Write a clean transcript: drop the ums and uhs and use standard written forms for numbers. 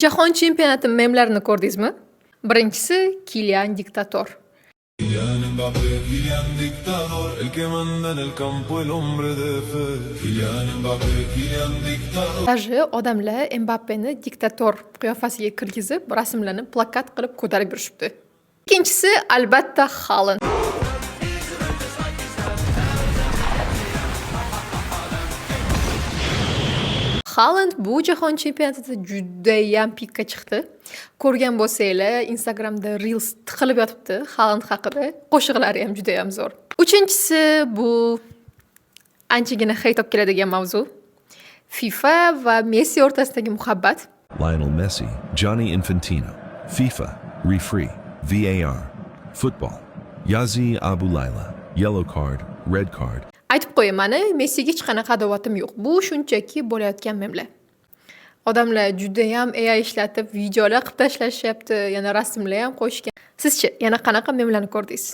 Jahon chempionati memlarini ko'rdingizmi? Birinchisi Kylian diktator. Kylian Mbappé, Kylian dictador, el que manda en el campo, el hombre de fe. Kylian Mbappé, Kylian dictador. Даже odamlar Mbappeni diktator qiyofasiga kirgizib, rasmlarni plakat qilib ko'tarib yurishibdi. Ikkinchisi albatta Haaland. Haaland bu jahon chempionatida juda ham pikka chiqdi. Ko'rgan bo'lsanglar, Instagramda Reels tiqilib yotibdi Haaland haqida. Qo'shiqlari ham juda ham zo'r. Uchinchisi bu anchagina hate olib keladigan mavzu. FIFA va Messi o'rtasidagi muhabbat. Lionel Messi, Gianni Infantino, FIFA, Refree, VAR, Football, Yazi Abu Layla, Yellow Card, Red Card. Aytib qo'yaman, Messiga hech qanaqa adovatim yo'q. Bu shunchaki bo'layotgan memlar. Odamlar juda ham AI ishlatib, videolar qilib tashlashyapti, yana rasmlar ham qo'shgan. Sizchi, yana qanaqa memlarni ko'rdingiz?